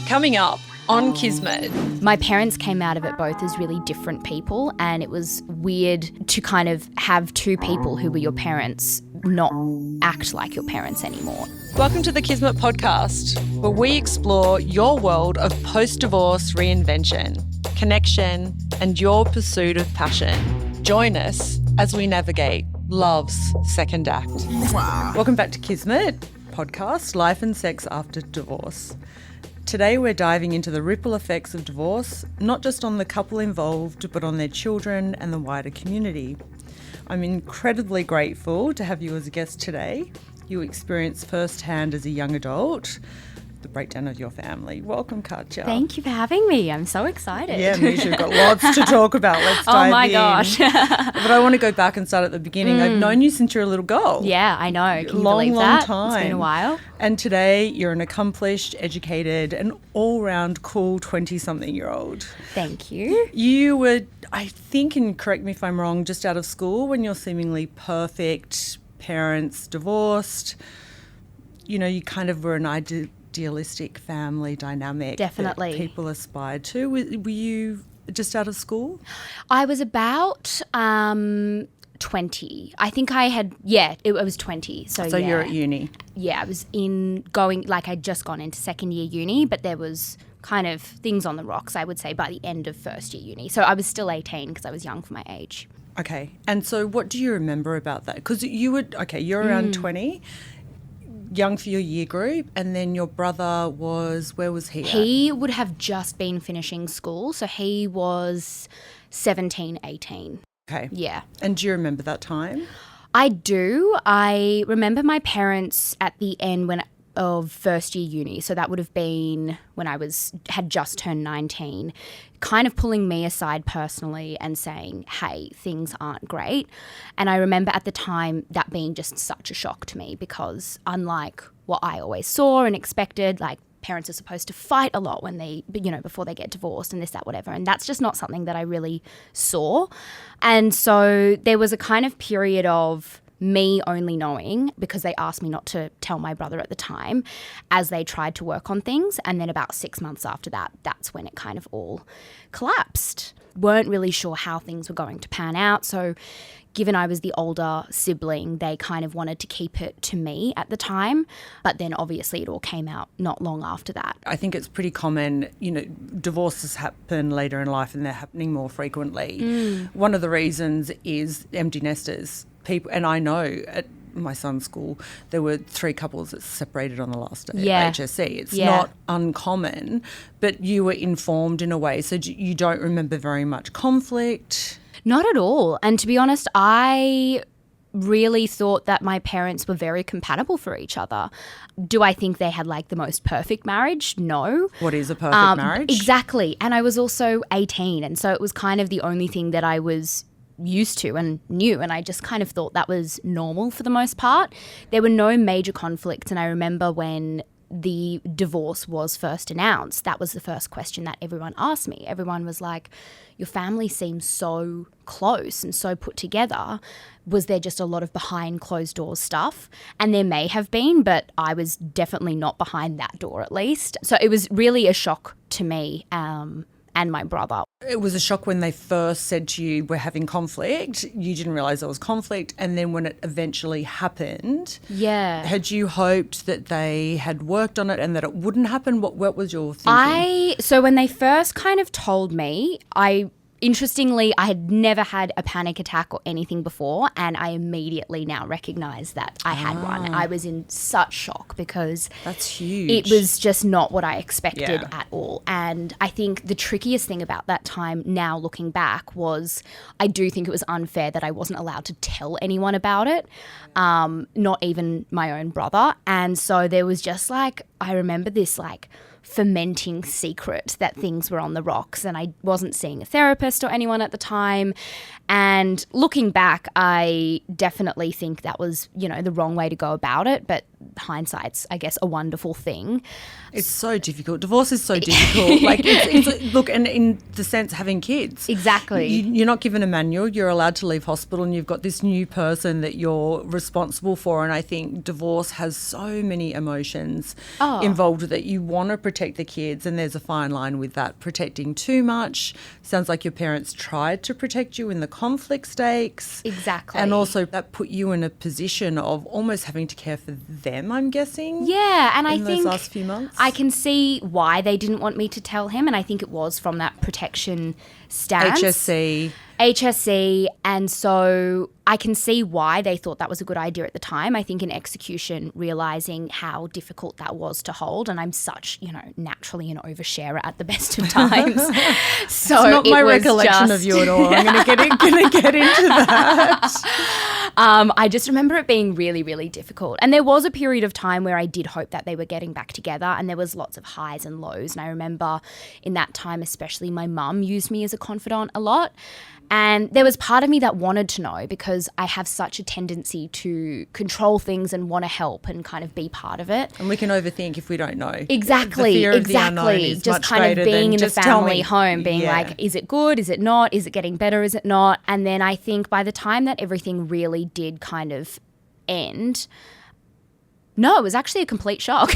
Coming up on Kizmet. My parents came out of it both as really different people, and it was weird to kind of have two people who were your parents not act like your parents anymore. Welcome to the Kizmet podcast, where we explore your world of post-divorce reinvention, connection, and your pursuit of passion. Join us as we navigate love's second act. Welcome back to Kizmet podcast, Life and Sex After Divorce. Today we're diving into the ripple effects of divorce, not just on the couple involved, but on their children and the wider community. I'm incredibly grateful to have you as a guest today. You experienced firsthand as a young adult the breakdown of your family. Welcome, Kartya. Thank you for having me. I'm so excited. Yeah, me too. We've got lots to talk about. Let's dive in. Oh my gosh. But I want to go back and start at the beginning. I've known you since you're a little girl. Yeah, I know. Can you believe long that? time. It's been a while. And today you're an accomplished, educated, and all-round cool 20-something-year-old. Thank you. You were, I think, and correct me if I'm wrong, just out of school when you're seemingly perfect, parents divorced. You know, you kind of were an idealistic family dynamic. Definitely. That people aspired to. Were you just out of school? I was about 20. I think I had, it was 20. So yeah. You're at uni. Yeah, I was I'd just gone into second year uni, but there was kind of things on the rocks, I would say, by the end of first year uni. So I was still 18 because I was young for my age. Okay. And so what do you remember about that? Because you're around 20, young for your year group, and then your brother where was he at? He would have just been finishing school, so he was 17, 18. Okay. Yeah. And do you remember that time? I do. I remember my parents at the end of first year uni, so that would have been when I had just turned 19, kind of pulling me aside personally and saying, hey, things aren't great. And I remember at the time that being just such a shock to me because unlike what I always saw and expected, like parents are supposed to fight a lot when before they get divorced and this, that, whatever. And that's just not something that I really saw. And so there was a kind of period of me only knowing because they asked me not to tell my brother at the time as they tried to work on things. And then about 6 months after that, that's when it kind of all collapsed. Weren't really sure how things were going to pan out. So given I was the older sibling, they kind of wanted to keep it to me at the time. But then obviously it all came out not long after that. I think it's pretty common, divorces happen later in life and they're happening more frequently. One of the reasons is empty nesters. People, and I know at my son's school there were 3 couples that separated on the last day of HSC. It's not uncommon, but you were informed in a way, so you don't remember very much conflict? Not at all. And to be honest, I really thought that my parents were very compatible for each other. Do I think they had like the most perfect marriage? No. What is a perfect marriage? Exactly. And I was also 18, and so it was kind of the only thing that I was used to and knew, and I just kind of thought that was normal for the most part. There were no major conflicts, and I remember when the divorce was first announced, that was the first question that everyone asked me. Everyone was like, your family seems so close and so put together. Was there just a lot of behind closed doors stuff? And there may have been, but I was definitely not behind that door at least. So it was really a shock to me and my brother. It was a shock when they first said to you, we're having conflict. You didn't realise there was conflict. And then when it eventually happened, had you hoped that they had worked on it and that it wouldn't happen? What was your thinking? So when they first kind of told me, interestingly, I had never had a panic attack or anything before, and I immediately now recognise that I had one. I was in such shock because that's huge. It was just not what I expected at all. And I think the trickiest thing about that time now looking back was I do think it was unfair that I wasn't allowed to tell anyone about it, not even my own brother. And so there was just I remember this fermenting secret that things were on the rocks, and I wasn't seeing a therapist or anyone at the time. And looking back, I definitely think that was, the wrong way to go about it. But hindsight's, I guess, a wonderful thing. It's so difficult. Divorce is so difficult. Like, look, and in the sense having kids. Exactly. You're not given a manual. You're allowed to leave hospital and you've got this new person that you're responsible for. And I think divorce has so many emotions involved with it. You want to protect the kids, and there's a fine line with that. Protecting too much. Sounds like your parents tried to protect you in the conflict stakes. Exactly. And also that put you in a position of almost having to care for them, I'm guessing. Yeah, and I think those last few months. I can see why they didn't want me to tell him, and I think it was from that protection stance. HSC, and so I can see why they thought that was a good idea at the time. I think in execution, realising how difficult that was to hold, and I'm such, naturally an oversharer at the best of times. So it's not my recollection of you at all. I'm going to get into that. I just remember it being really, really difficult. And there was a period of time where I did hope that they were getting back together, and there was lots of highs and lows. And I remember in that time, especially my mum used me as a confidant a lot. And there was part of me that wanted to know, because I have such a tendency to control things and want to help and kind of be part of it. And we can overthink if we don't know. Exactly. The fear of the unknown is just much kind of being in the family home, being like, is it good? Is it not? Is it getting better? Is it not? And then I think by the time that everything really did kind of end, no, it was actually a complete shock.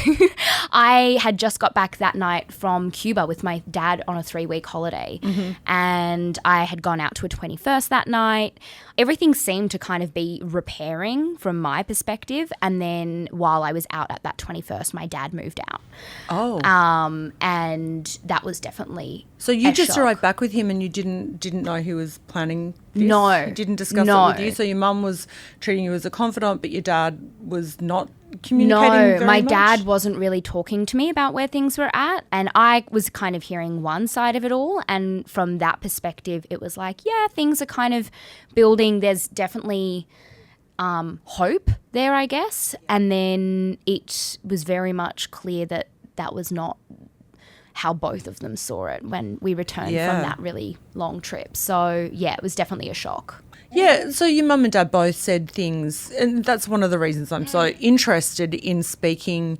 I had just got back that night from Cuba with my dad on a 3-week holiday. Mm-hmm. And I had gone out to a 21st that night. Everything seemed to kind of be repairing from my perspective. And then while I was out at that 21st, my dad moved out. Oh. And that was definitely So you just shock. arrived back with him and you didn't know he was planning this? No. He didn't discuss it with you? So your mum was treating you as a confidant, but your dad was not communicating very my much? dad wasn't really talking to me about where things were at, and I was kind of hearing one side of it all, and from that perspective it was like, yeah, things are kind of building. There's definitely hope there, I guess. And then it was very much clear that that was not how both of them saw it when we returned from that really long trip. So yeah, it was definitely a shock. Yeah, so your mum and dad both said things, and that's one of the reasons I'm so interested in speaking.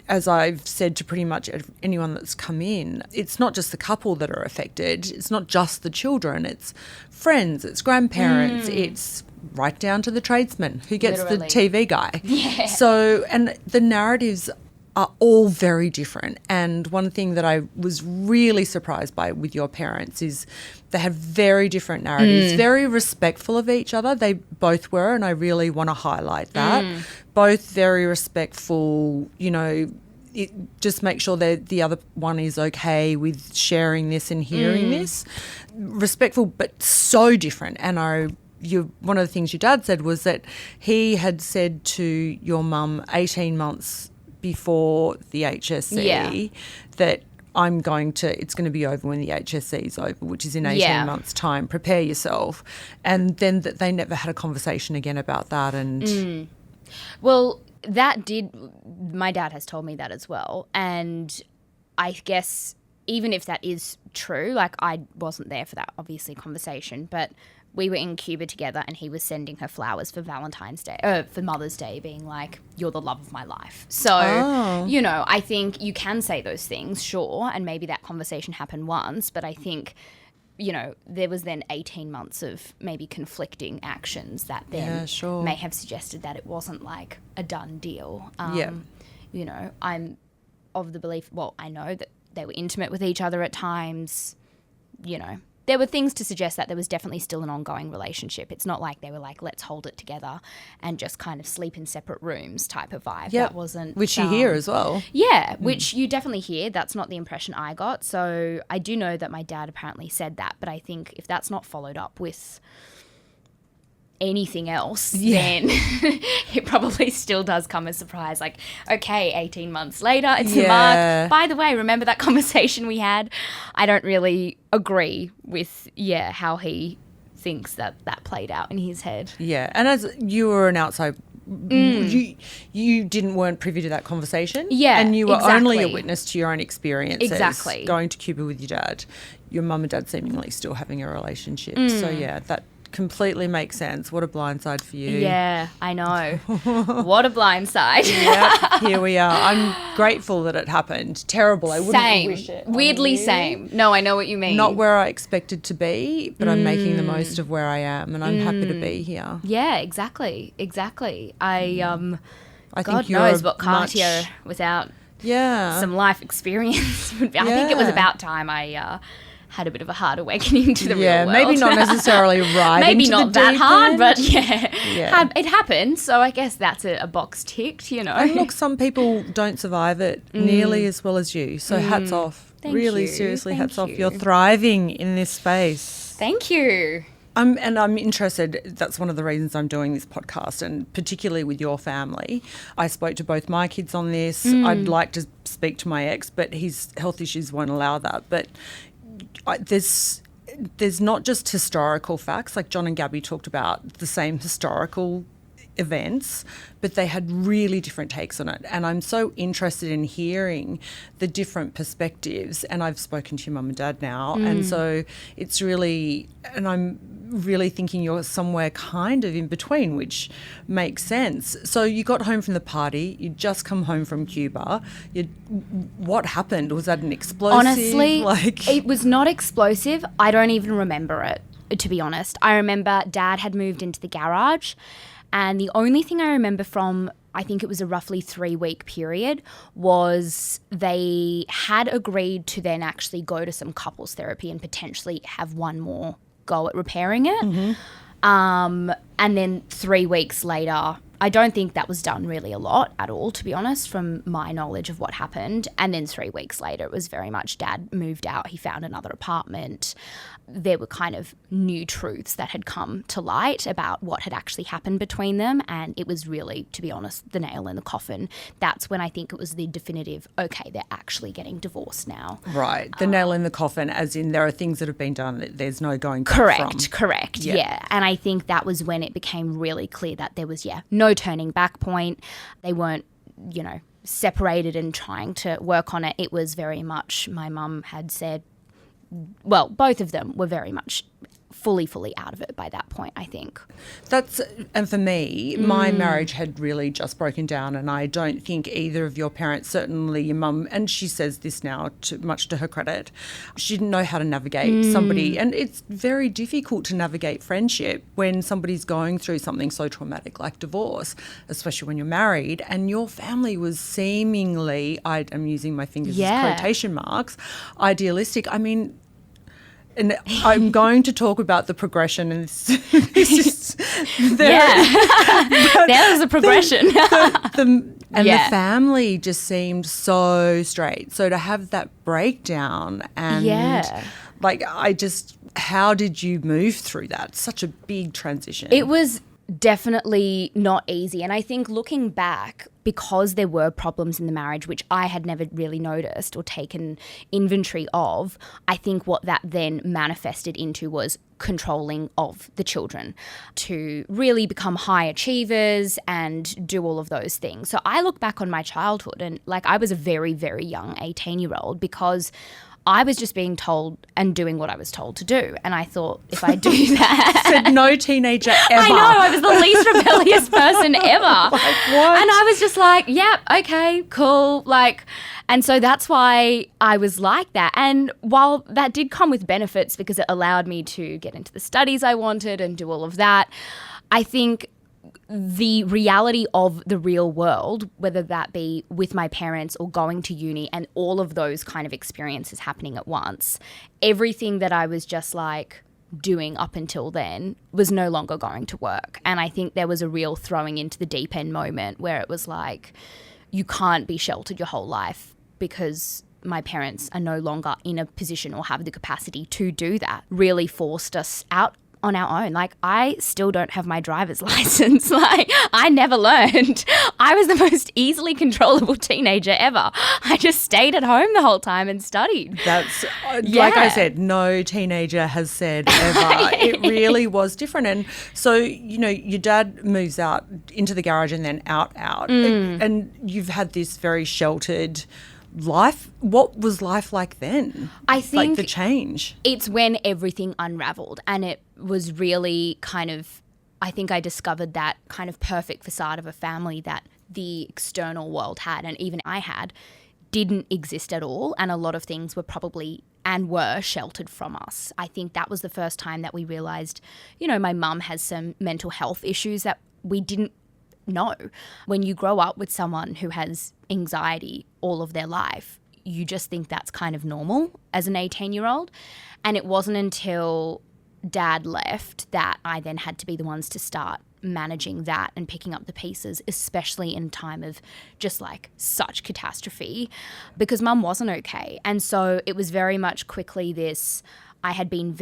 As I've said to pretty much anyone that's come in, it's not just the couple that are affected. It's not just the children. It's friends, it's grandparents, it's right down to the tradesman who gets Literally. the TV guy. Yeah. So, and the narratives are all very different. And one thing that I was really surprised by with your parents is they have very different narratives, very respectful of each other. They both were, and I really want to highlight that. Both very respectful, just make sure that the other one is okay with sharing this and hearing this. Respectful, but so different. And one of the things your dad said was that he had said to your mum 18 months before the HSC that it's going to be over when the HSC is over, which is in 18 months' time. Prepare yourself. And then that they never had a conversation again about that. And Well, my dad has told me that as well. And I guess even if that is true, like I wasn't there for that, obviously, conversation, but we were in Cuba together and he was sending her flowers for Valentine's Day, for Mother's Day, being like, you're the love of my life. So, I think you can say those things, sure, and maybe that conversation happened once, but I think, there was then 18 months of maybe conflicting actions that then may have suggested that it wasn't like a done deal. I'm of the belief, I know that they were intimate with each other at times, there were things to suggest that there was definitely still an ongoing relationship. It's not like they were like, let's hold it together and just kind of sleep in separate rooms type of vibe. Yep. That wasn't... Which you hear as well. Yeah, which you definitely hear. That's not the impression I got. So I do know that my dad apparently said that, but I think if that's not followed up with anything else, then it probably still does come as a surprise. Like, okay, 18 months later, it's a mark. By the way, remember that conversation we had? I don't really agree with, how he thinks that played out in his head. Yeah, and as you were an outside, you weren't privy to that conversation. Yeah, and you were only a witness to your own experiences. Exactly. Going to Cuba with your dad, your mum and dad seemingly still having a relationship. So yeah, that completely makes sense. What a blindside for you. Yeah, I know. What a blindside. Yep, here we are. I'm grateful that it happened. Terrible. I wouldn't wish it. Weirdly same. No, I know what you mean. Not where I expected to be, but I'm making the most of where I am, and I'm happy to be here. Yeah, exactly. I think God you're knows what Kartya without some life experience would be. I think it was about time I had a bit of a hard awakening to the real world. Maybe not necessarily right maybe into not the that deep hard, end. but it happened. So I guess that's a box ticked, you know. And look, some people don't survive it nearly as well as you. So hats off. Thank really, you. seriously, Thank hats off. you. You're thriving in this space. Thank you. I'm interested, that's one of the reasons I'm doing this podcast, and particularly with your family. I spoke to both my kids on this. I'd like to speak to my ex, but his health issues won't allow that. But there's not just historical facts, like John and Gabby talked about the same historical events, but they had really different takes on it. And I'm so interested in hearing the different perspectives. And I've spoken to your mum and dad now. And so it's really, and I'm really thinking you're somewhere kind of in between, which makes sense. So you got home from the party, you'd just come home from Cuba. What happened? Was that an explosive? Honestly, it was not explosive. I don't even remember it, to be honest. I remember Dad had moved into the garage, and the only thing I remember from, I think it was a roughly 3-week period, was they had agreed to then actually go to some couples therapy and potentially have one more go at repairing it. And then 3 weeks later, I don't think that was done really a lot at all, to be honest, from my knowledge of what happened. And then 3 weeks later, it was very much Dad moved out. He found another apartment. There were kind of new truths that had come to light about what had actually happened between them. And it was really, to be honest, the nail in the coffin. That's when I think it was the definitive, okay, they're actually getting divorced now. Right. The nail in the coffin, as in there are things that have been done that there's no going back from. Correct. Yeah. And I think that was when it became really clear that there was, no turning back point. They weren't, separated and trying to work on it. It was very much, my mum had said, well, both of them were very much fully out of it by that point, I think. And for me, my marriage had really just broken down, and I don't think either of your parents, certainly your mum, and she says this now, much to her credit, she didn't know how to navigate somebody. And it's very difficult to navigate friendship when somebody's going through something so traumatic like divorce, especially when you're married, and your family was seemingly, I'm using my fingers as quotation marks, idealistic. I mean, and I'm going to talk about the progression, and there was a progression. The family just seemed so straight. So to have that breakdown and how did you move through that? Such a big transition. It was definitely not easy. And I think looking back, because there were problems in the marriage, which I had never really noticed or taken inventory of, I think what that then manifested into was controlling of the children to really become high achievers and do all of those things. So I look back on my childhood and I was a very, very young 18-year-old because I was just being told and doing what I was told to do. And I thought, if I do that... Said no teenager ever. I know, I was the least rebellious person ever. What? And I was just like, yep, okay, cool. And so that's why I was like that. And while that did come with benefits because it allowed me to get into the studies I wanted and do all of that, I think the reality of the real world, whether that be with my parents or going to uni and all of those kind of experiences happening at once, everything that I was just doing up until then was no longer going to work. And I think there was a real throwing into the deep end moment where it was you can't be sheltered your whole life because my parents are no longer in a position or have the capacity to do that. Really forced us out on our own. I still don't have my driver's license. I never learned. I was the most easily controllable teenager ever. I just stayed at home the whole time and studied. That's, like I said, no teenager has said ever. It really was different. And so, your dad moves out into the garage and then out. And you've had this very sheltered what was life like then? I think like the change. It's when everything unraveled, and it was really kind of, I think I discovered that kind of perfect facade of a family that the external world had, and even I had, didn't exist at all. And a lot of things were probably and were sheltered from us. I think that was the first time that we realized, my mum has some mental health issues that we didn't know. When you grow up with someone who has anxiety all of their life, you just think that's kind of normal as an 18-year-old. And it wasn't until Dad left that I then had to be the ones to start managing that and picking up the pieces, especially in time of just like such catastrophe, because Mum wasn't okay. And so it was very much quickly this, I had been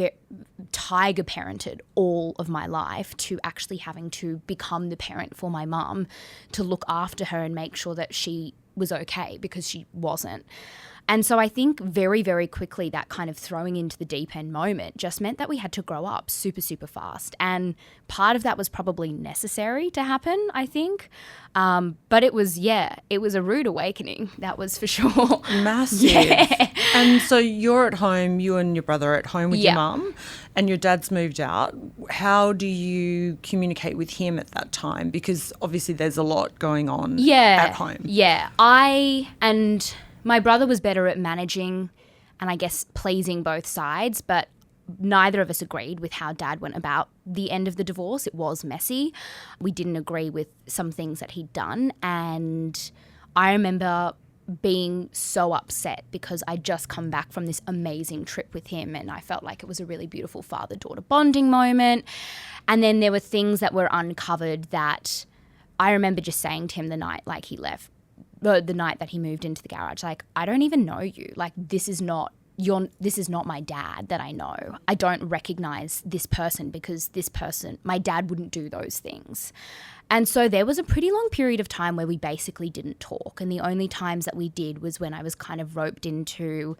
tiger parented all of my life, to actually having to become the parent for my mum, to look after her and make sure that she was okay, because she wasn't. And so I think very, very quickly that kind of throwing into the deep end moment just meant that we had to grow up super, super fast. And part of that was probably necessary to happen, I think. But it was a rude awakening, that was for sure. Massive. Yeah. And so you're at home, you and your brother are at home with your mum, and your dad's moved out. How do you communicate with him at that time? Because obviously there's a lot going on at home. Yeah. My brother was better at managing and I guess pleasing both sides, but neither of us agreed with how Dad went about the end of the divorce. It was messy. We didn't agree with some things that he'd done, and I remember being so upset because I'd just come back from this amazing trip with him, and I felt like it was a really beautiful father-daughter bonding moment. And then there were things that were uncovered that I remember just saying to him the night like he left, the night that he moved into the garage, like, I don't even know you. Like, this is not my dad that I know. I don't recognize this person because my dad wouldn't do those things. And so there was a pretty long period of time where we basically didn't talk. And the only times that we did was when I was kind of roped into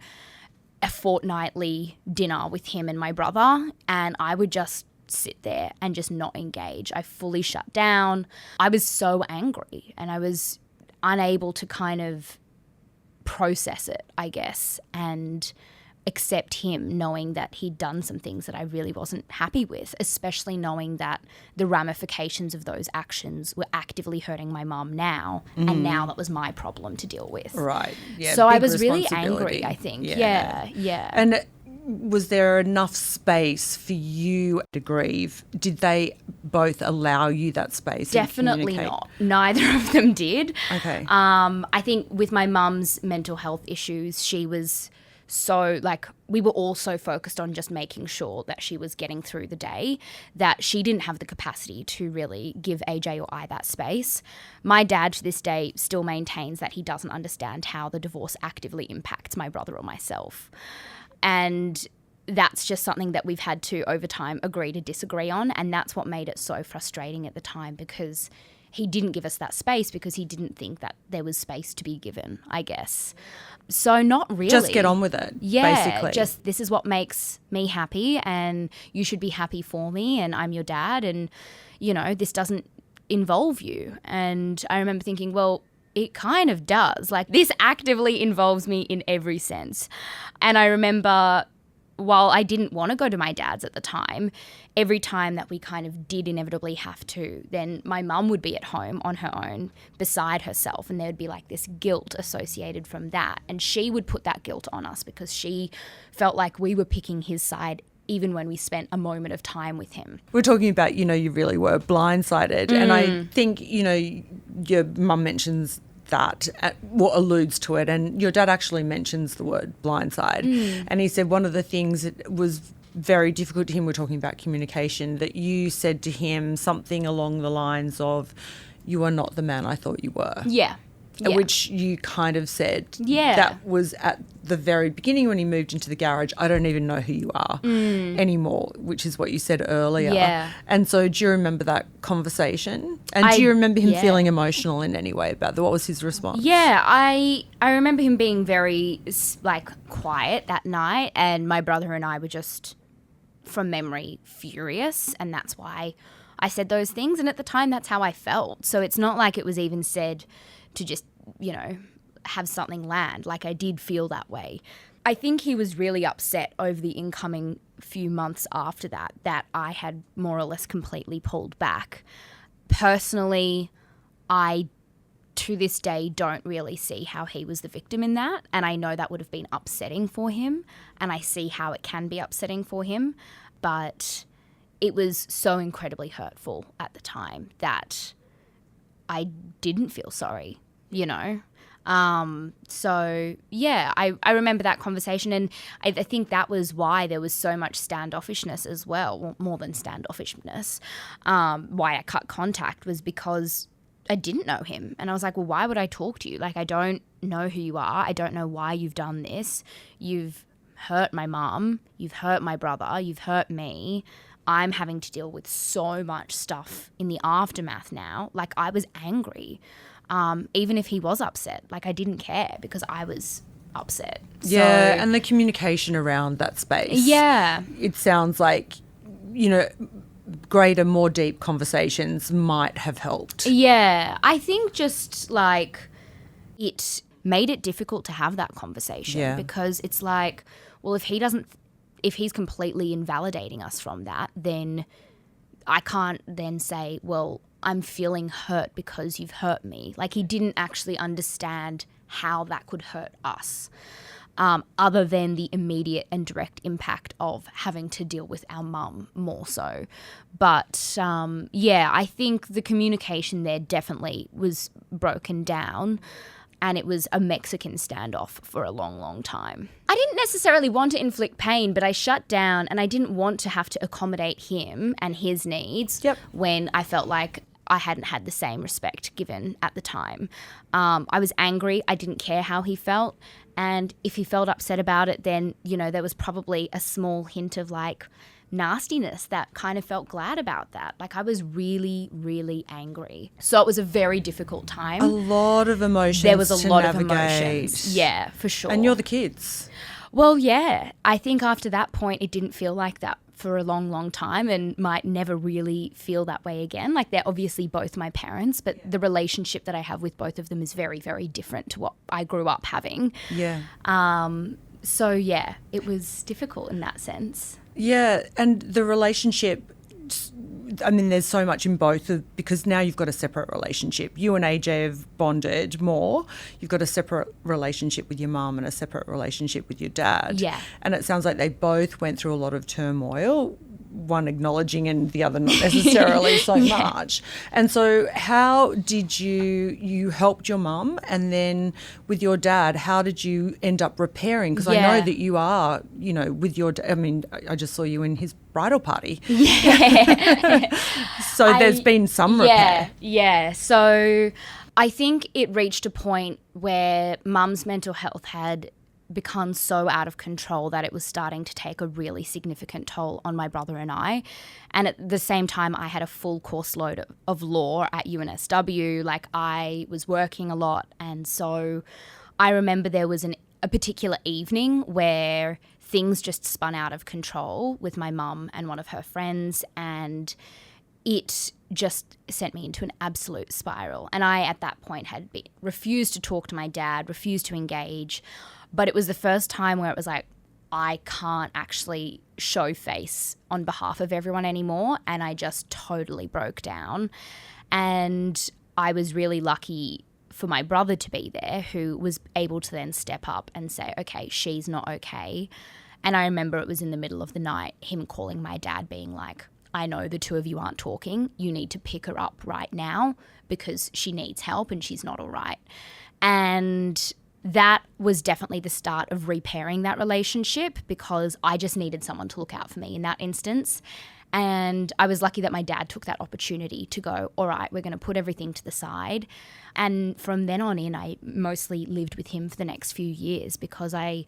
a fortnightly dinner with him and my brother, and I would just sit there and just not engage. I fully shut down. I was so angry and I was unable to kind of process it, I guess, and accept him, knowing that he'd done some things that I really wasn't happy with, especially knowing that the ramifications of those actions were actively hurting my mum now, and now that was my problem to deal with. Right. Yeah. So I was really angry, I think. Yeah. And was there enough space for you to grieve? Did they both allow you that space? Definitely not. Neither of them did. Okay. I think with my mum's mental health issues, she was so, like, we were all so focused on just making sure that she was getting through the day that she didn't have the capacity to really give AJ or I that space. My dad to this day still maintains that he doesn't understand how the divorce actively impacts my brother or myself. And that's just something that we've had to, over time, agree to disagree on. And that's what made it so frustrating at the time, because he didn't give us that space because he didn't think that there was space to be given, I guess. So not really. Just get on with it, basically. Just this is what makes me happy and you should be happy for me and I'm your dad and, this doesn't involve you. And I remember thinking, well, it kind of does. Like, this actively involves me in every sense. And I remember, while I didn't want to go to my dad's at the time, every time that we kind of did inevitably have to, then my mum would be at home on her own beside herself, and there would be like this guilt associated from that. And she would put that guilt on us because she felt like we were picking his side even when we spent a moment of time with him. We're talking about, you really were blindsided. And I think, your mum mentions that, alludes to it, and your dad actually mentions the word blindside. And he said one of the things that was very difficult to him, we're talking about communication, that you said to him something along the lines of, "You are not the man I thought you were." Yeah. Which you kind of said that was at the very beginning when he moved into the garage. I don't even know who you are anymore, which is what you said earlier. Yeah. And so do you remember that conversation? And do you remember him feeling emotional in any way about that? What was his response? Yeah, I remember him being very, quiet that night, and my brother and I were just, from memory, furious, and that's why I said those things. And at the time, that's how I felt. So it's not like it was even said to just, have something land. Like, I did feel that way. I think he was really upset over the incoming few months after that I had more or less completely pulled back. Personally, I, to this day, don't really see how he was the victim in that. And I know that would have been upsetting for him. And I see how it can be upsetting for him. But it was so incredibly hurtful at the time that I didn't feel sorry, you know. So, yeah, I remember that conversation, and I think that was why there was so much standoffishness as well more than standoffishness. Why I cut contact was because I didn't know him. And I was like, well, why would I talk to you? Like, I don't know who you are. I don't know why you've done this. You've hurt my mum. You've hurt my brother. You've hurt me. I'm having to deal with so much stuff in the aftermath now. Like, I was angry. Even if he was upset, like, I didn't care because I was upset. Yeah, and the communication around that space. Yeah. It sounds like, you know, greater, more deep conversations might have helped. Yeah, I think just like it made it difficult to have that conversation because it's like, well, if he's completely invalidating us from that, then I can't then say, well, I'm feeling hurt because you've hurt me. Like, he didn't actually understand how that could hurt us, other than the immediate and direct impact of having to deal with our mum more so. But, I think the communication there definitely was broken down. And it was a Mexican standoff for a long, long time. I didn't necessarily want to inflict pain, but I shut down and I didn't want to have to accommodate him and his needs when I felt like I hadn't had the same respect given at the time. I was angry. I didn't care how he felt. And if he felt upset about it, then, you know, there was probably a small hint of like nastiness that kind of felt glad about that. Like, I was really, really angry. So it was a very difficult time. A lot of emotions. There was a lot navigate. of emotions. Yeah, for sure. And you're the kids. Well, yeah. I think after that point, it didn't feel like that for a long, long time and might never really feel that way again. Like, they're obviously both my parents, but the relationship that I have with both of them is very, very different to what I grew up having. Yeah. So, yeah, it was difficult in that sense. Yeah, and the relationship, I mean, there's so much in both because now you've got a separate relationship. You and AJ have bonded more. You've got a separate relationship with your mum and a separate relationship with your dad. Yeah. And it sounds like they both went through a lot of turmoil, one acknowledging and the other not necessarily so much. And so how did you helped your mum, and then with your dad, how did you end up repairing? Because I know that you are, you know, with your, I mean, I just saw you in his bridal party. Yeah. So there's been some repair. Yeah. So I think it reached a point where mum's mental health had become so out of control that it was starting to take a really significant toll on my brother and I. And at the same time, I had a full course load of law at UNSW. Like, I was working a lot. And so I remember there was a particular evening where things just spun out of control with my mum and one of her friends, and it just sent me into an absolute spiral. And I, at that point, had refused to talk to my dad, refused to engage. But it was the first time where it was like, I can't actually show face on behalf of everyone anymore. And I just totally broke down. And I was really lucky for my brother to be there, who was able to then step up and say, okay, she's not okay. And I remember it was in the middle of the night, him calling my dad being like, I know the two of you aren't talking. You need to pick her up right now because she needs help and she's not all right. And that was definitely the start of repairing that relationship, because I just needed someone to look out for me in that instance. And I was lucky that my dad took that opportunity to go, all right, we're going to put everything to the side. And from then on in, I mostly lived with him for the next few years because there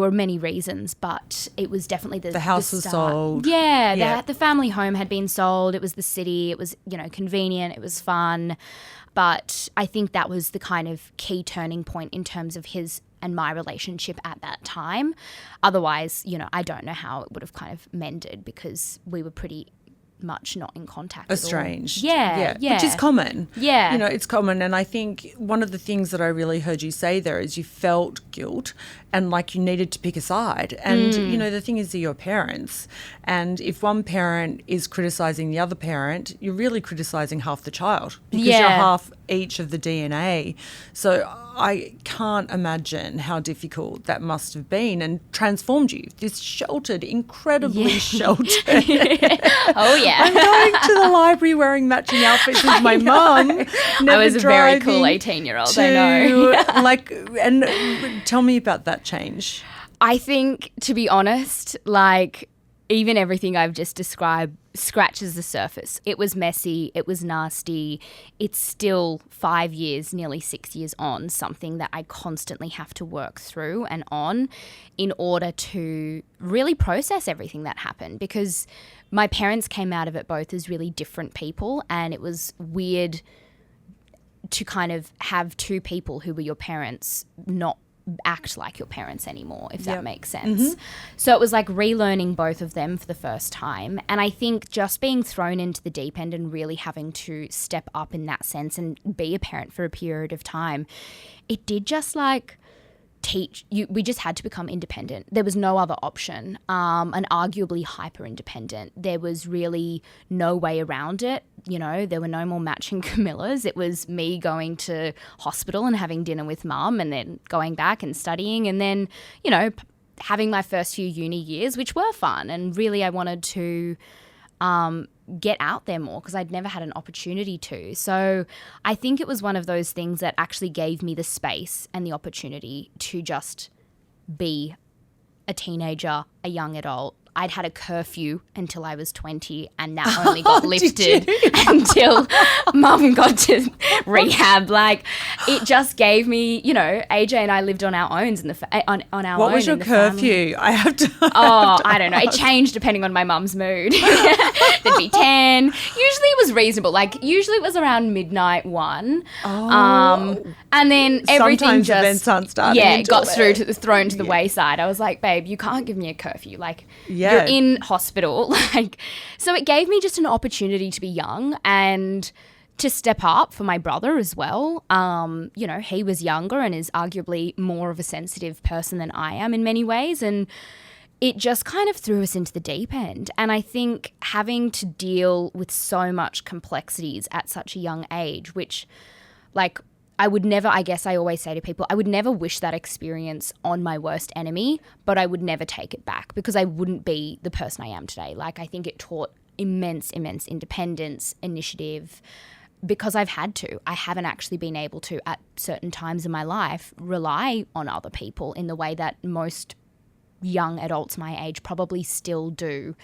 were many reasons, but it was definitely the house was sold. Yeah, the family home had been sold. It was the city. It was, you know, convenient. It was fun. But I think that was the kind of key turning point in terms of his and my relationship at that time. Otherwise, you know, I don't know how it would have kind of mended, because we were pretty much not in contact Estranged. at all. Yeah. Which is common. Yeah. You know, it's common. And I think one of the things that I really heard you say there is you felt guilt and like you needed to pick a side. And, you know, the thing is they're your parents. And if one parent is criticising the other parent, you're really criticising half the child because you're half each of the DNA. So I can't imagine how difficult that must have been and transformed you. This sheltered, incredibly sheltered. Oh, yeah. I'm going to the library wearing matching outfits with my mum. I was a very cool 18-year-old, I know. Like, and tell me about that change. I think, to be honest, like even everything I've just described scratches the surface. It was messy. It was nasty. It's still 5 years, nearly 6 years on, something that I constantly have to work through and on in order to really process everything that happened, because my parents came out of it both as really different people, and it was weird to kind of have two people who were your parents not act like your parents anymore, if that makes sense. So it was like relearning both of them for the first time. And I think just being thrown into the deep end and really having to step up in that sense and be a parent for a period of time, it did just like teach you, we just had to become independent. There was no other option, and arguably hyper independent. There was really no way around it. You know, there were no more matching Camillas. It was me going to hospital and having dinner with mum and then going back and studying and then, you know, having my first few uni years, which were fun. And really I wanted to get out there more because I'd never had an opportunity to. So I think it was one of those things that actually gave me the space and the opportunity to just be a teenager, a young adult. I'd had a curfew until I was 20 and that only got lifted until mum got to rehab. Like it just gave me, you know, AJ and I lived on our own in the on our own. What was your curfew? Family. I have to. I don't know. It changed depending on my mum's mood. There'd be 10. Usually it was reasonable. Like usually it was around midnight 1. And then everything sometimes just events aren't starting. Yeah, it got thrown to the wayside. I was like, babe, you can't give me a curfew. Like you're in hospital. Like so it gave me just an opportunity to be young and to step up for my brother as well. You know, he was younger and is arguably more of a sensitive person than I am in many ways. And it just kind of threw us into the deep end. And I think having to deal with so much complexities at such a young age, which like I would never, I guess I always say to people, I would never wish that experience on my worst enemy, but I would never take it back because I wouldn't be the person I am today. Like I think it taught immense independence, initiative, because I've had to. I haven't actually been able to, at certain times in my life, rely on other people in the way that most young adults my age probably still do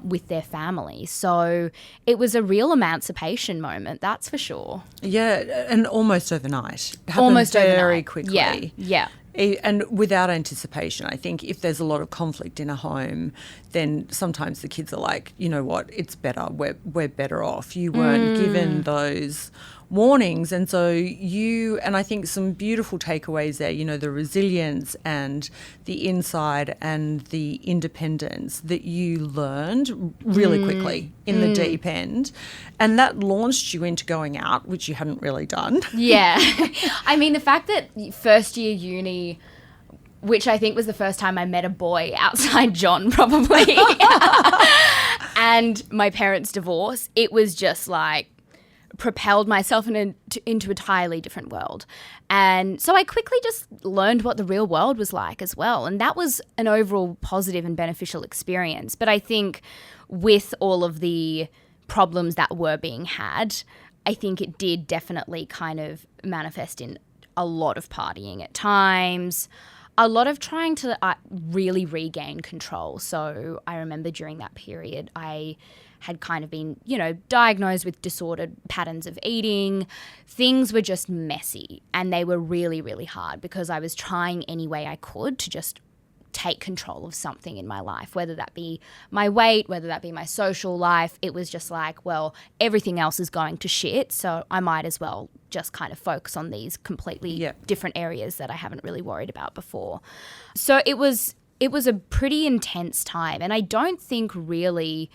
with their family. So it was a real emancipation moment, that's for sure. Yeah, and almost overnight. It happened Almost very overnight. quickly. Yeah. And without anticipation. I think if there's a lot of conflict in a home, then sometimes the kids are like, you know what, it's better. We're better off. You weren't given those warnings. And so and I think some beautiful takeaways there, you know, the resilience and the insight and the independence that you learned really quickly in the deep end. And that launched you into going out, which you hadn't really done. Yeah. I mean, the fact that first year uni, which I think was the first time I met a boy outside John probably, and my parents' divorce, it was just like, propelled myself into an entirely different world. And so I quickly just learned what the real world was like as well. And that was an overall positive and beneficial experience. But I think with all of the problems that were being had, I think it did definitely kind of manifest in a lot of partying at times, a lot of trying to really regain control. So I remember during that period, I had kind of been, you know, diagnosed with disordered patterns of eating. Things were just messy and they were really, really hard because I was trying any way I could to just take control of something in my life, whether that be my weight, whether that be my social life. It was just like, well, everything else is going to shit, so I might as well just kind of focus on these completely different areas that I haven't really worried about before. So it was a pretty intense time, and I don't think really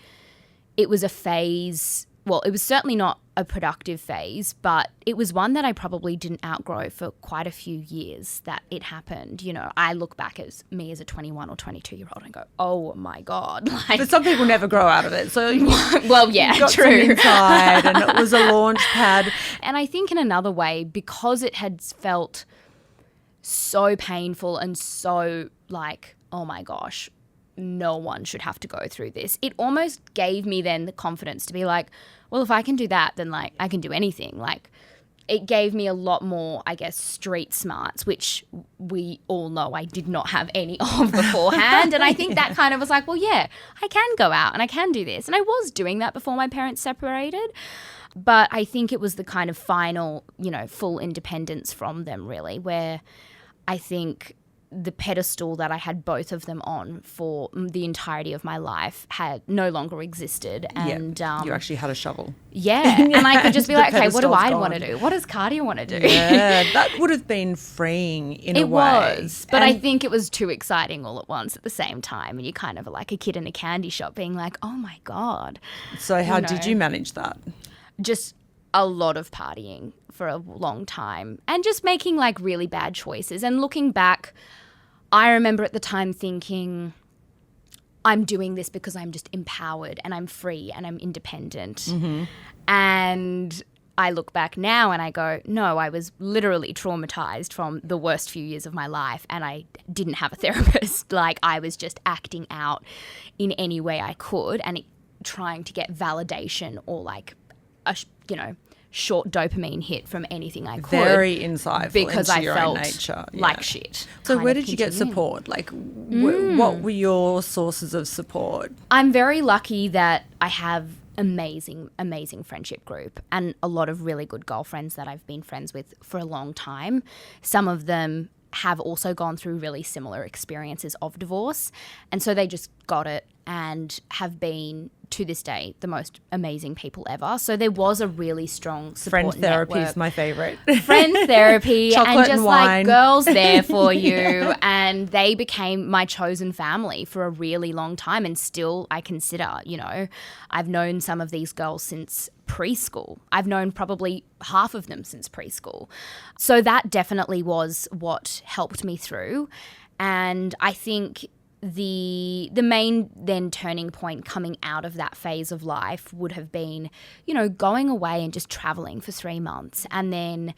it was a phase. Well, it was certainly not a productive phase, but it was one that I probably didn't outgrow for quite a few years that it happened. You know, I look back at me as a 21 or 22-year-old and go, oh, my God. Like, but some people never grow out of it. So well, yeah, you got true. some inside and it was a launch pad. And I think in another way, because it had felt so painful and so like, oh, my gosh, no one should have to go through this. It almost gave me then the confidence to be like, well, if I can do that, then like I can do anything. Like it gave me a lot more, I guess, street smarts, which we all know I did not have any of beforehand. And I think that kind of was like, well, yeah, I can go out and I can do this. And I was doing that before my parents separated. But I think it was the kind of final, you know, full independence from them really, where I think the pedestal that I had both of them on for the entirety of my life had no longer existed. And you actually had a shovel. Yeah. And I could just be like, okay, what do I gone. want to do? What does Kartya want to do? Yeah, that would have been freeing in a way. It was. But I think it was too exciting all at once at the same time. And you kind of are like a kid in a candy shop being like, oh my God. So how did you manage that? Just a lot of partying for a long time and just making like really bad choices. And looking back, I remember at the time thinking, I'm doing this because I'm just empowered and I'm free and I'm independent. Mm-hmm. And I look back now and I go, no, I was literally traumatized from the worst few years of my life and I didn't have a therapist. Like I was just acting out in any way I could and trying to get validation or like a, short dopamine hit from anything I could. Very insightful because into I your felt own nature. like shit. So where did you get support? Like what were your sources of support? I'm very lucky that I have amazing friendship group and a lot of really good girlfriends that I've been friends with for a long time. Some of them have also gone through really similar experiences of divorce. And so they just got it and have been, to this day, the most amazing people ever. So there was a really strong support Friend therapy network. is my favourite. Friend therapy Chocolate and just and wine. like girls there for you. Yeah. And they became my chosen family for a really long time. And still I consider, I've known some of these girls since preschool. I've known probably half of them since preschool. So that definitely was what helped me through. And I think the main then turning point coming out of that phase of life would have been, going away and just traveling for 3 months and then,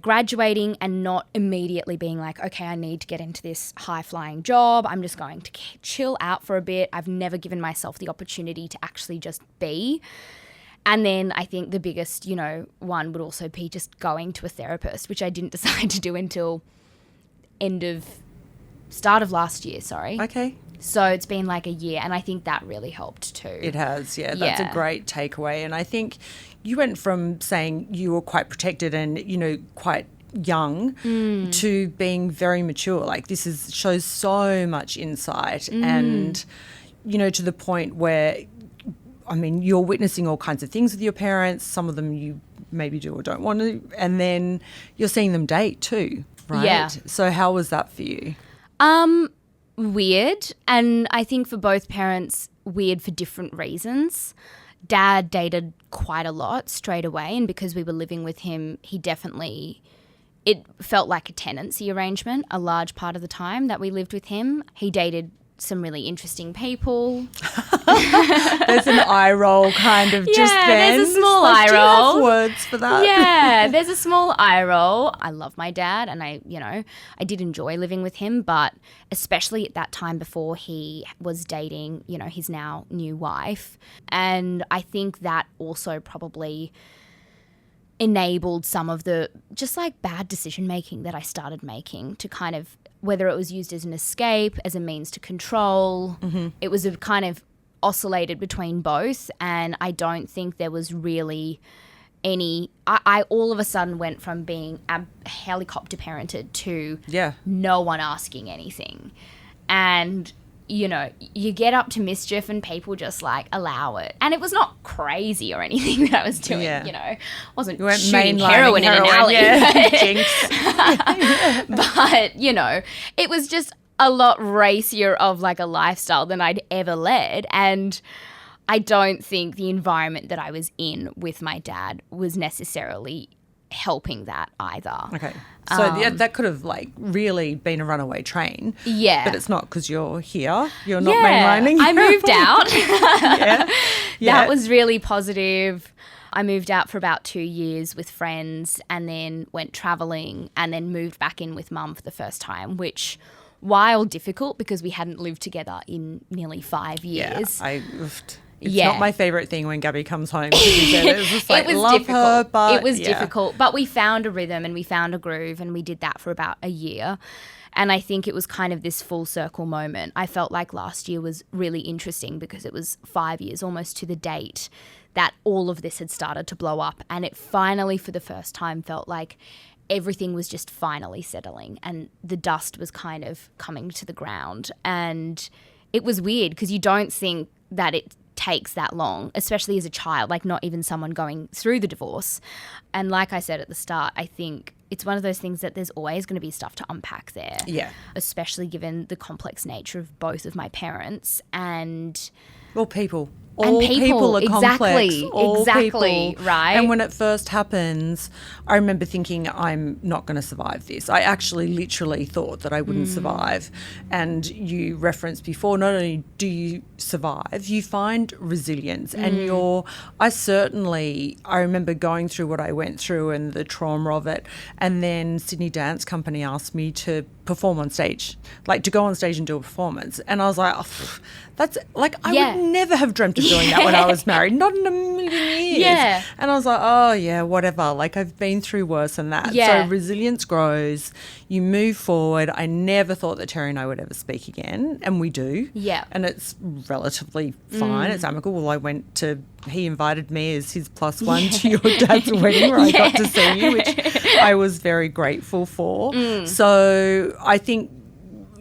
graduating and not immediately being like, okay, I need to get into this high-flying job. I'm just going to chill out for a bit. I've never given myself the opportunity to actually just be. And then I think the biggest, one would also be just going to a therapist, which I didn't decide to do until start of last year, sorry. Okay. So it's been like a year and I think that really helped too. It has, yeah. That's a great takeaway. And I think you went from saying you were quite protected and, quite young to being very mature. Like this shows so much insight and, to the point where, you're witnessing all kinds of things with your parents. Some of them you maybe do or don't want to. And then you're seeing them date too, right? Yeah. So how was that for you? Weird. And I think for both parents, weird for different reasons. Dad dated quite a lot straight away. And because we were living with him, it felt like a tenancy arrangement a large part of the time that we lived with him. He dated some really interesting people. There's an eye roll kind of just then. There's a small eye roll. Do you have words for that? Yeah, there's a small eye roll. I love my dad and I did enjoy living with him, but especially at that time before he was dating, his now new wife. And I think that also probably enabled some of the just like bad decision making that I started making to kind of, whether it was used as an escape, as a means to control, it was a kind of oscillated between both. And I don't think there was really any, I all of a sudden went from being helicopter parented to no one asking anything. And, you get up to mischief and people just like allow it. And it was not crazy or anything that I was doing, wasn't shooting heroin in an alley. Jinx. But, it was just a lot racier of like a lifestyle than I'd ever led. And I don't think the environment that I was in with my dad was necessarily helping that either. Okay. So that could have like really been a runaway train. Yeah. But it's not because you're here. You're not mainlining. I moved out. Yeah. That was really positive. I moved out for about 2 years with friends and then went traveling and then moved back in with mum for the first time, which, while difficult because we hadn't lived together in nearly 5 years. Yeah, it's not my favourite thing when Gabby comes home. It's just like, it was love difficult. her, but it was difficult. But we found a rhythm and we found a groove, and we did that for about a year. And I think it was kind of this full circle moment. I felt like last year was really interesting because it was 5 years almost to the date that all of this had started to blow up. And it finally, for the first time, felt like everything was just finally settling and the dust was kind of coming to the ground. And it was weird because you don't think that it takes that long, especially as a child, like not even someone going through the divorce. And like I said at the start, I think it's one of those things that there's always going to be stuff to unpack there. Yeah. Especially given the complex nature of both of my parents and... Well, people. All people are complex. Exactly, right? And when it first happens, I remember thinking, I'm not going to survive this. I actually literally thought that I wouldn't survive. And you referenced before, not only do you survive, you find resilience. And I remember going through what I went through and the trauma of it. And then Sydney Dance Company asked me to perform on stage, like to go on stage and do a performance. And I was like, that's like, I would never have dreamt of doing that when I was married, not in a million years. Yeah. And I was like, oh yeah, whatever. Like I've been through worse than that. Yeah. So resilience grows, you move forward. I never thought that Terry and I would ever speak again. And we do. Yeah. And it's relatively fine. It's amicable. He invited me as his plus one to your dad's wedding where I got to see you, which I was very grateful for. So I think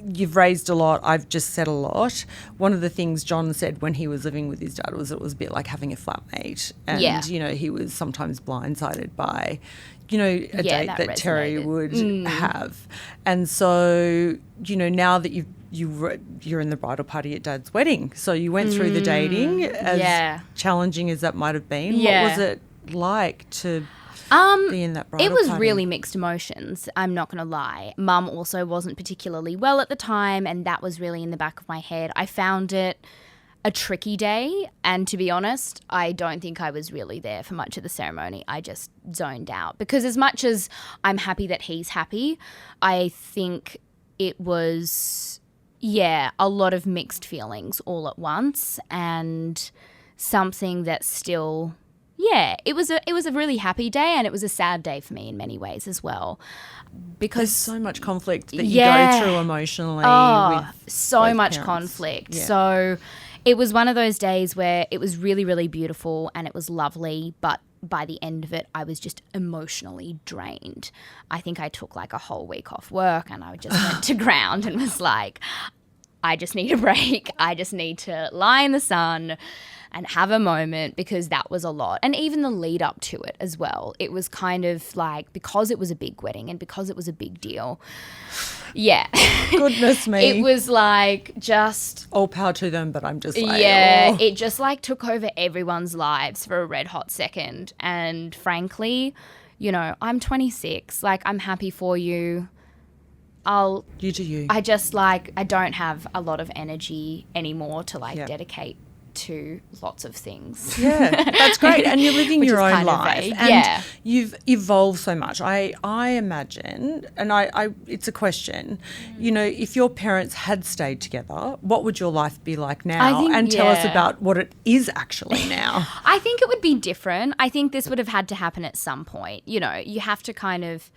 you've raised a lot. I've just said a lot. One of the things John said when he was living with his dad was it was a bit like having a flatmate. And, he was sometimes blindsided by, a date that Terry would have. And so, now that you're in the bridal party at Dad's wedding. So you went through the dating, as challenging as that might have been. Yeah. What was it like to be in that bridal It was party? really mixed emotions, I'm not going to lie. Mum also wasn't particularly well at the time, and that was really in the back of my head. I found it a tricky day, and to be honest, I don't think I was really there for much of the ceremony. I just zoned out because as much as I'm happy that he's happy, I think it was... a lot of mixed feelings all at once, and something that still, it was a really happy day, and it was a sad day for me in many ways as well. Because there's so much conflict that you go through emotionally. With so much parents. conflict. Yeah. So it was one of those days where it was really, really beautiful and it was lovely, but by the end of it, I was just emotionally drained. I think I took like a whole week off work and I just went to ground and was like, I just need a break. I just need to lie in the sun and have a moment, because that was a lot. And even the lead up to it as well. It was kind of like, because it was a big wedding and because it was a big deal. Yeah. Goodness me. It was like just... all power to them, but I'm just like... it just like took over everyone's lives for a red hot second. And frankly, I'm 26. Like, I'm happy for you. You do you. I just I don't have a lot of energy anymore to dedicate to lots of things. Yeah, that's great. And you're living your own life. And you've evolved so much. I imagine, and I it's a question, if your parents had stayed together, what would your life be like now? And tell us about what it is actually now. I think it would be different. I think this would have had to happen at some point. You have to kind of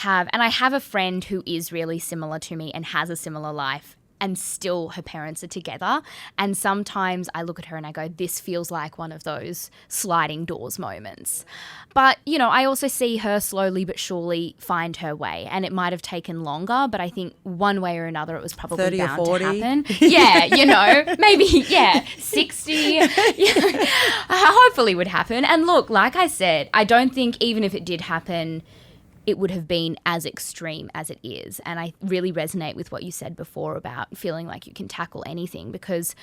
and I have a friend who is really similar to me and has a similar life, and still her parents are together. And sometimes I look at her and I go, this feels like one of those sliding doors moments. But, I also see her slowly but surely find her way. And it might have taken longer, but I think one way or another it was probably 30 bound or 40. to happen. Yeah, maybe, 60. Hopefully would happen. And look, like I said, I don't think even if it did happen, it would have been as extreme as it is. And I really resonate with what you said before about feeling like you can tackle anything, because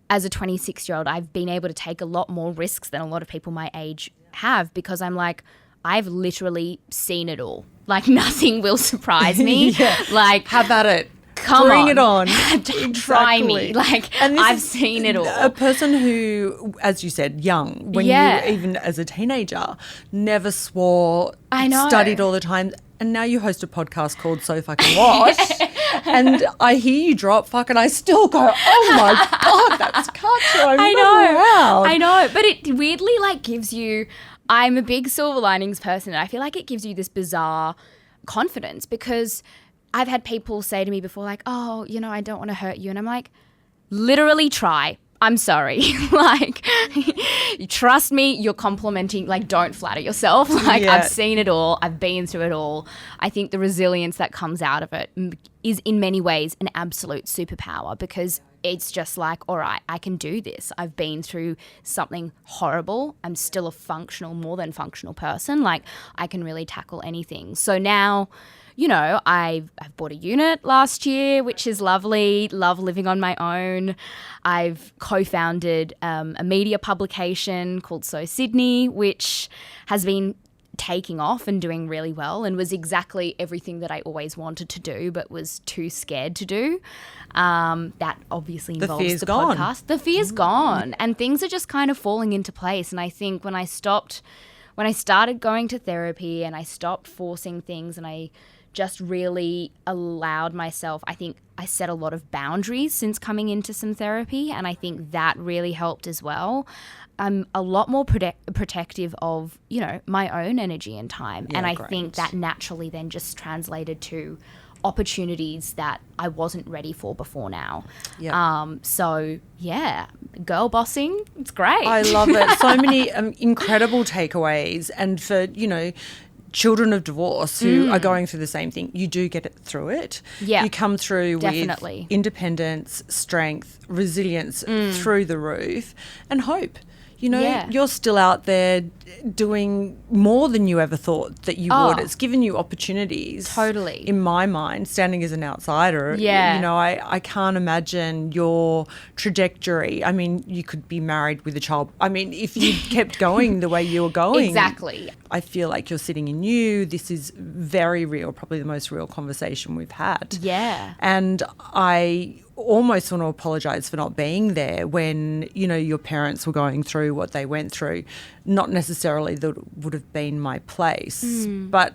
as a 26-year-old, I've been able to take a lot more risks than a lot of people my age have, because I'm like, I've literally seen it all. Like, nothing will surprise me. Like, how about it? Bring it on. Try me. Like, I've seen it all. A person who, as you said, young, when you, even as a teenager, never swore, studied all the time, and now you host a podcast called So Fucking What? And I hear you drop fuck and I still go, oh my God, that's Kartya. I'm not around. I know. But it weirdly like gives you, I'm a big silver linings person, and I feel like it gives you this bizarre confidence, because I've had people say to me before, like, oh, you know, I don't want to hurt you. And I'm like, literally try. I'm sorry. Like, trust me, you're complimenting. Like, don't flatter yourself. Like, I've seen it all. I've been through it all. I think the resilience that comes out of it is in many ways an absolute superpower, because it's just like, all right, I can do this. I've been through something horrible. I'm still a more than functional person. Like, I can really tackle anything. So now, you know, I've bought a unit last year, which is lovely. Love living on my own. I've co-founded a media publication called So Sydney, which has been taking off and doing really well, and was exactly everything that I always wanted to do but was too scared to do. That obviously involves the podcast. The fear's gone, and things are just kind of falling into place. And I think when I started going to therapy and I stopped forcing things, and I just really allowed myself, I think I set a lot of boundaries since coming into some therapy, and I think that really helped as well. I'm a lot more protective of, you know, my own energy and time. And I think that naturally then just translated to opportunities that I wasn't ready for before now. So, yeah, girl bossing, it's great. I love it. So many incredible takeaways. And for, you know, children of divorce who are going through the same thing, you do get it through it. Yeah. You come through with independence, strength, resilience through the roof, and hope. You know, you're still out there doing more than you ever thought that you would. It's given you opportunities. Totally. In my mind, standing as an outsider, you know, I can't imagine your trajectory. I mean, you could be married with a child. I mean, if you kept going the way you were going. Exactly. I feel like you're sitting in you. This is very real, probably the most real conversation we've had. Yeah. And I almost want to apologise for not being there when, you know, your parents were going through what they went through. Not necessarily that it would have been my place, but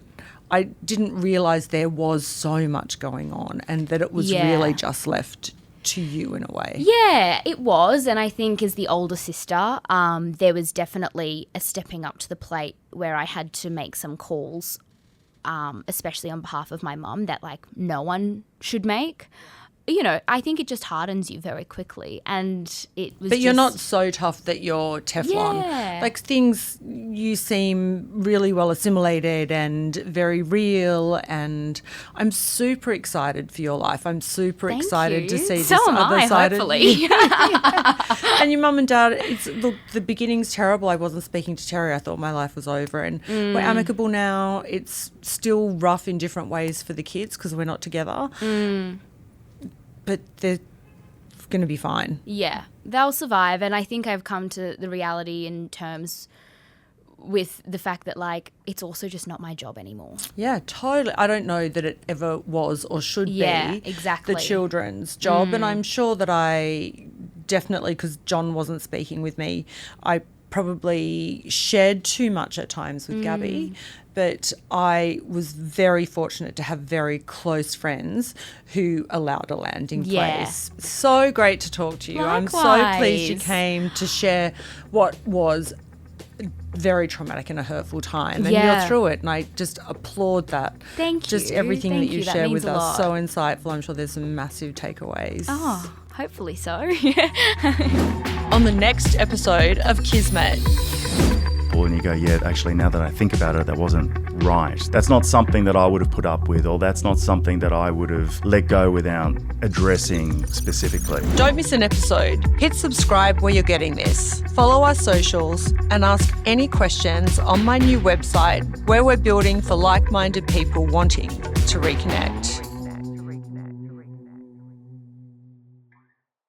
I didn't realise there was so much going on, and that it was really just left to you in a way. Yeah, it was. And I think as the older sister, there was definitely a stepping up to the plate where I had to make some calls, especially on behalf of my mum, that like no one should make. You know, I think it just hardens you very quickly, and it was. But you're not so tough that you're Teflon. Yeah. Like, things, you seem really well assimilated and very real, and I'm super excited for your life. I'm super excited to see this other side hopefully. And your mum and dad, look, the beginning's terrible. I wasn't speaking to Terry. I thought my life was over, and we're amicable now. It's still rough in different ways for the kids because we're not together. But they're going to be fine. Yeah, they'll survive. And I think I've come to the reality in terms with the fact that, like, it's also just not my job anymore. Yeah, totally. I don't know that it ever was or should be exactly the children's job. And I'm sure that I definitely, because John wasn't speaking with me, I probably shared too much at times with Gabby. But I was very fortunate to have very close friends who allowed a landing place. So great to talk to you. Likewise. I'm so pleased you came to share what was very traumatic and a hurtful time. And you're through it. And I just applaud that. Thank you. Just everything that you share with us. lot. So insightful. I'm sure there's some massive takeaways. Oh, hopefully so. On the next episode of Kizmet. people and you go, yeah, actually, now that I think about it, that wasn't right. That's not something that I would have put up with, or that's not something that I would have let go without addressing specifically. Don't miss an episode. Hit subscribe where you're getting this. Follow our socials and ask any questions on my new website where we're building for like-minded people wanting to reconnect.